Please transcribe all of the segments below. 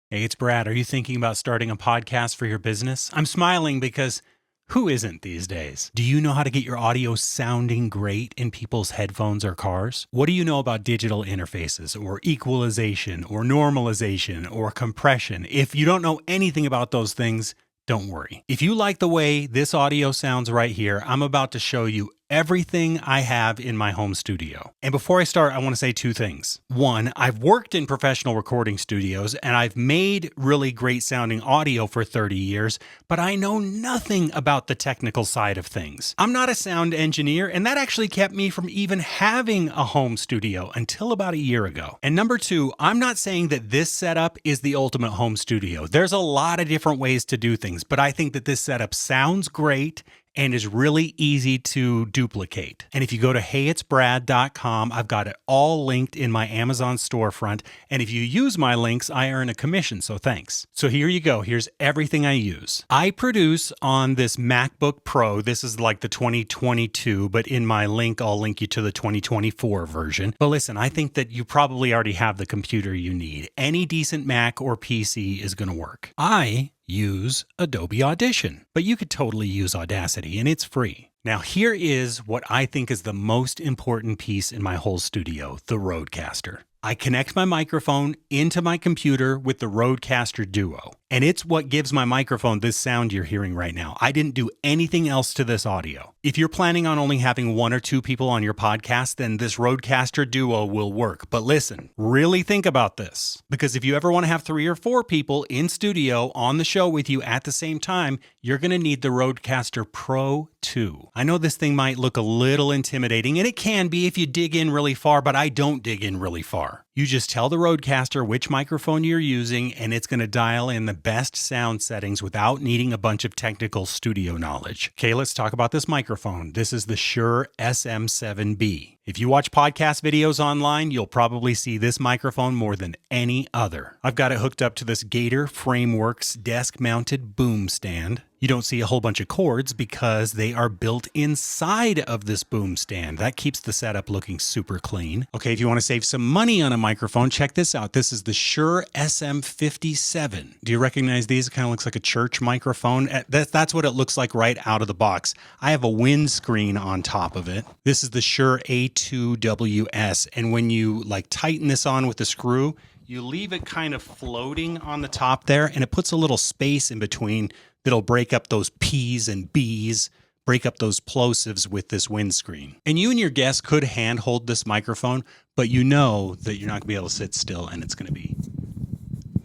Hey, it's Brad. Are you thinking about starting a podcast for your business? I'm smiling because who isn't these days? Do you know how to get your audio sounding great in people's headphones or cars? What do you know about digital interfaces or equalization or normalization or compression? If you don't know anything about those things, don't worry. If you like the way this audio sounds right here, I'm about to show you everything I have in my home studio. And before I start, I want to say two things. One, I've worked in professional recording studios and I've made really great sounding audio for 30 years, but I know nothing about the technical side of things. I'm not a sound engineer, and that actually kept me from even having a home studio until about a year ago. And number two, I'm not saying that this setup is the ultimate home studio. There's a lot of different ways to do things, but I think that this setup sounds great and is really easy to duplicate. And if you go to heyitsbrad.com, I've got it all linked in my Amazon storefront. And if you use my links, I earn a commission, so thanks. So here you go. Here's everything I use. I produce on this MacBook Pro. This is like the 2022, but in my link, I'll link you to the 2024 version. But listen, I think that you probably already have the computer you need. Any decent Mac or PC is going to work. I use Adobe Audition, but you could totally use Audacity, and it's free. Now, here is what I think is the most important piece in my whole studio, the RODECaster. I connect my microphone into my computer with the RODECaster Duo, and it's what gives my microphone this sound you're hearing right now. I didn't do anything else to this audio. If you're planning on only having one or two people on your podcast, then this RODECaster Duo will work. But listen, really think about this, because if you ever want to have 3 or 4 people in studio on the show with you at the same time, you're going to need the RODECaster Pro 2. I know this thing might look a little intimidating, and it can be if you dig in really far, but I don't dig in really far. You just tell the RODECaster which microphone you're using, and it's going to dial in the best sound settings without needing a bunch of technical studio knowledge. Okay, let's talk about this microphone. This is the Shure SM7B. If you watch podcast videos online, you'll probably see this microphone more than any other. I've got it hooked up to this Gator Frameworks desk-mounted boom stand. You don't see a whole bunch of cords because they are built inside of this boom stand. That keeps the setup looking super clean. Okay, if you want to save some money on a microphone, check this out. This is the Shure SM57. Do you recognize these? It kind of looks like a church microphone. That's what it looks like right out of the box. I have a windscreen on top of it. This is the Shure A2WS, and when you tighten this on with the screw, you leave it kind of floating on the top there, and it puts a little space in between that'll break up those P's and B's, break up those plosives with this windscreen. And you and your guests could handhold this microphone, but you know that you're not gonna be able to sit still and it's gonna be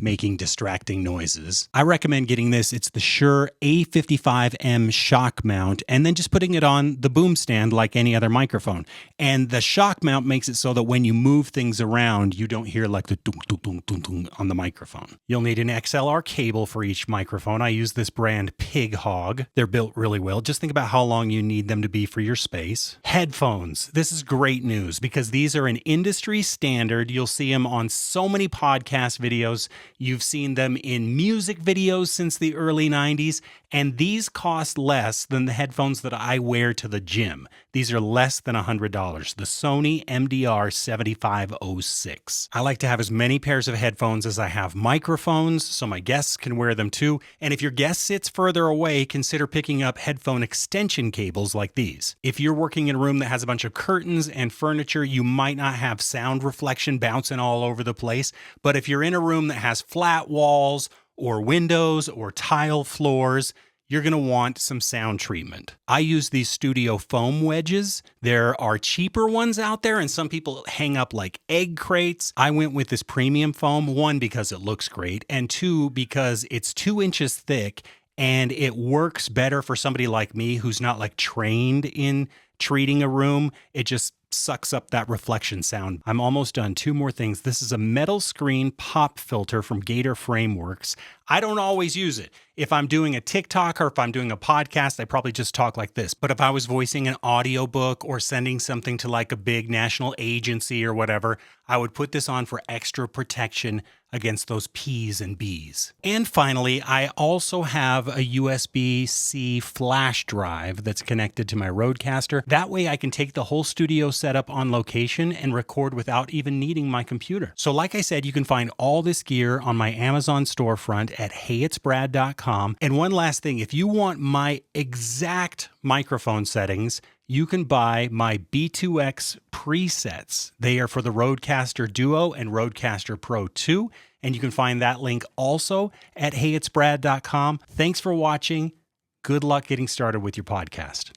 making distracting noises. I recommend getting this. It's the Shure A55M shock mount, and then just putting it on the boom stand like any other microphone. And the shock mount makes it so that when you move things around, you don't hear like the dunk, dunk, dunk, dunk, dunk on the microphone. You'll need an XLR cable for each microphone. I use this brand Pig Hog. They're built really well. Just think about how long you need them to be for your space. Headphones. This is great news because these are an industry standard. You'll see them on so many podcast videos. You've seen them in music videos since the early 90s, and these cost less than the headphones that I wear to the gym. These are less than $100. The Sony MDR-7506. I like to have as many pairs of headphones as I have microphones, so my guests can wear them too. And if your guest sits further away, consider picking up headphone extension cables like these. If you're working in a room that has a bunch of curtains and furniture, you might not have sound reflection bouncing all over the place. But if you're in a room that has flat walls or windows or tile floors, you're going to want some sound treatment. I use these studio foam wedges. There are cheaper ones out there, and some people hang up like egg crates. I went with this premium foam, 1, because it looks great, and 2, because it's 2 inches thick, and it works better for somebody like me who's not trained in treating a room. It just sucks up that reflection sound. I'm almost done. 2 more things. This is a metal screen pop filter from Gator Frameworks. I don't always use it. If I'm doing a TikTok or if I'm doing a podcast, I probably just talk like this. But if I was voicing an audiobook or sending something to a big national agency or whatever, I would put this on for extra protection against those P's and B's. And finally, I also have a USB-C flash drive that's connected to my RODECaster. That way I can take the whole studio set up on location and record without even needing my computer. So like I said, you can find all this gear on my Amazon storefront at heyitsbrad.com. And one last thing, if you want my exact microphone settings, you can buy my B2X presets. They are for the RODECaster Duo and RODECaster Pro 2. And you can find that link also at heyitsbrad.com. Thanks for watching. Good luck getting started with your podcast.